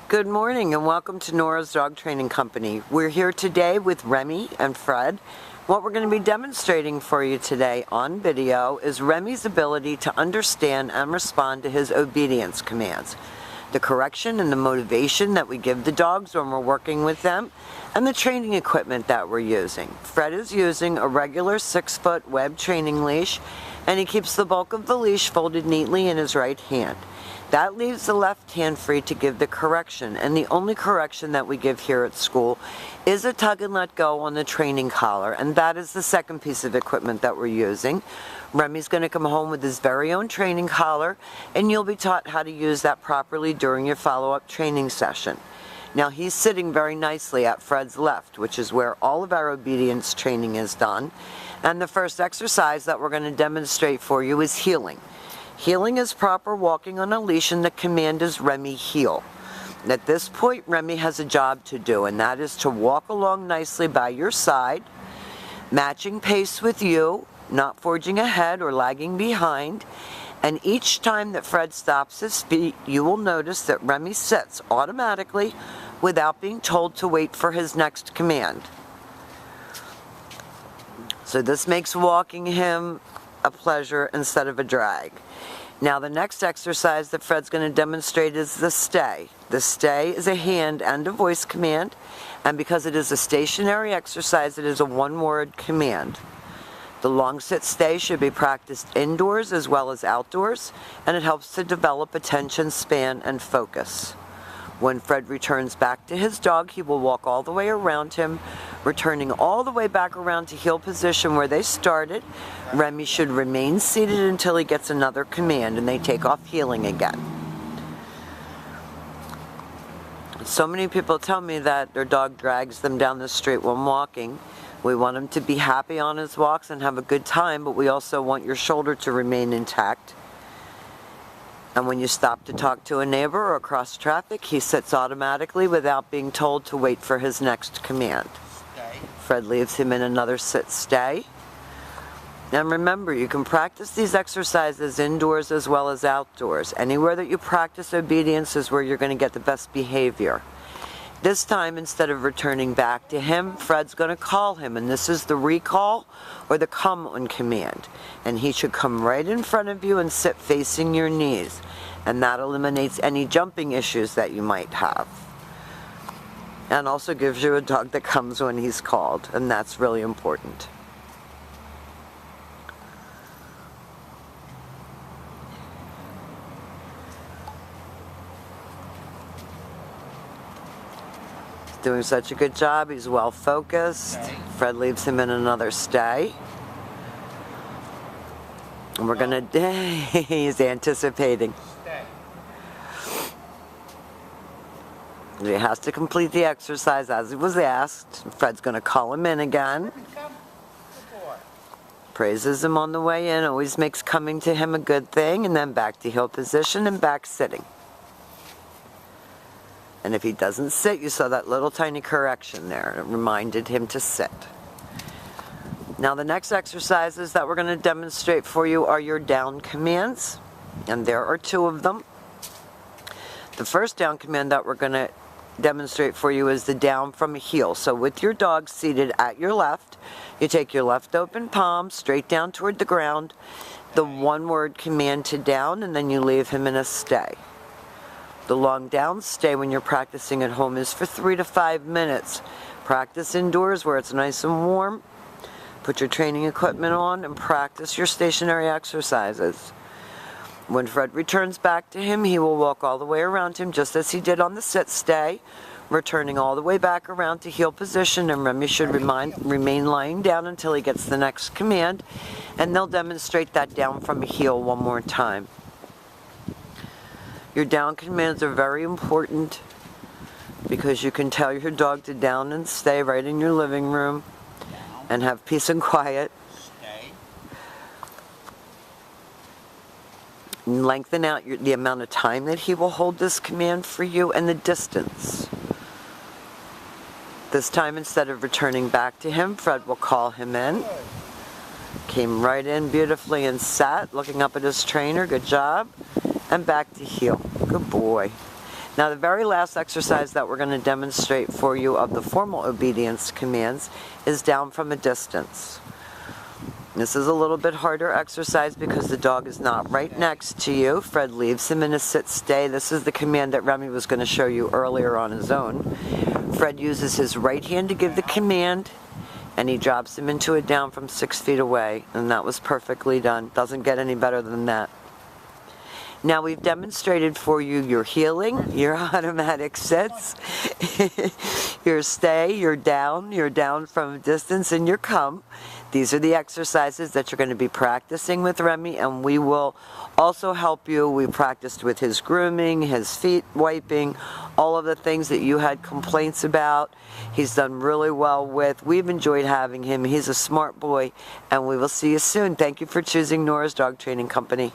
Good morning and welcome to Nora's Dog Training Company. We're here today with Remy and Fred. What we're going to be demonstrating for you today on video is Remy's ability to understand and respond to his obedience commands, the correction and the motivation that we give the dogs when we're working with them, and the training equipment that we're using. Fred is using a regular 6-foot web training leash, and he keeps the bulk of the leash folded neatly in his right hand. That leaves the left hand free to give the correction, and the only correction that we give here at school is a tug and let go on the training collar, and that is the second piece of equipment that we're using. Remy's going to come home with his very own training collar, and you'll be taught how to use that properly during your follow-up training session. Now he's sitting very nicely at Fred's left, which is where all of our obedience training is done, and the first exercise that we're going to demonstrate for you is heeling. Heeling is proper walking on a leash, and the command is Remy heel. At this point, Remy has a job to do, and that is to walk along nicely by your side, matching pace with you, not forging ahead or lagging behind. And each time that Fred stops his feet, you will notice that Remy sits automatically without being told to wait for his next command. So this makes walking him a pleasure instead of a drag. Now the next exercise that Fred's going to demonstrate is the stay. The stay is a hand and a voice command, and because it is a stationary exercise, it is a one-word command. The long sit stay should be practiced indoors as well as outdoors, and it helps to develop attention span and focus. When Fred returns back to his dog, he will walk all the way around him, returning all the way back around to heel position where they started. Remy should remain seated until he gets another command and they take off heeling again. So many people tell me that their dog drags them down the street when walking. We want him to be happy on his walks and have a good time, but we also want your shoulder to remain intact. And when you stop to talk to a neighbor or cross traffic, he sits automatically without being told to wait for his next command. Stay. Fred leaves him in another sit stay. And remember, you can practice these exercises indoors as well as outdoors. Anywhere that you practice obedience is where you're going to get the best behavior. This time, instead of returning back to him, Fred's going to call him, and this is the recall or the come on command. And he should come right in front of you and sit facing your knees, and that eliminates any jumping issues that you might have. And also gives you a dog that comes when he's called, and that's really important. Doing such a good job. He's well focused. Stay. Fred leaves him in another stay. And we're gonna, he's anticipating. Stay. He has to complete the exercise as he was asked. Fred's gonna call him in again. Come. Good boy. Praises him on the way in, always makes coming to him a good thing, and then back to heel position and back sitting. And if he doesn't sit, you saw that little tiny correction there. It reminded him to sit. Now the next exercises that we're going to demonstrate for you are your down commands, and there are 2 of them. The first down command that we're going to demonstrate for you is the down from a heel. So with your dog seated at your left, you take your left open palm straight down toward the ground, the one-word command to down, and then you leave him in a stay. The long down stay when you're practicing at home is for 3 to 5 minutes. Practice indoors where it's nice and warm. Put your training equipment on and practice your stationary exercises. When Fred returns back to him, he will walk all the way around him just as he did on the sit stay, returning all the way back around to heel position, and Remy should remain lying down until he gets the next command, and they'll demonstrate that down from a heel one more time. Your down commands are very important because you can tell your dog to down and stay right in your living room and have peace and quiet. Stay. And lengthen out the amount of time that he will hold this command for you and the distance. This time, instead of returning back to him, Fred will call him in. Came right in beautifully and sat, looking up at his trainer. Good job. And back to heel. Good boy. Now the very last exercise that we're going to demonstrate for you of the formal obedience commands is down from a distance. This is a little bit harder exercise because the dog is not right next to you. Fred leaves him in a sit stay. This is the command that Remy was going to show you earlier on his own. Fred uses his right hand to give the command, and he drops him into a down from 6 feet away, and that was perfectly done. Doesn't get any better than that. Now we've demonstrated for you your healing, your automatic sits, your stay, your down from a distance, and your come. These are the exercises that you're going to be practicing with Remy, and we will also help you. We practiced with his grooming, his feet wiping, all of the things that you had complaints about. He's done really well with. We've enjoyed having him. He's a smart boy, and we will see you soon. Thank you for choosing Nora's Dog Training Company.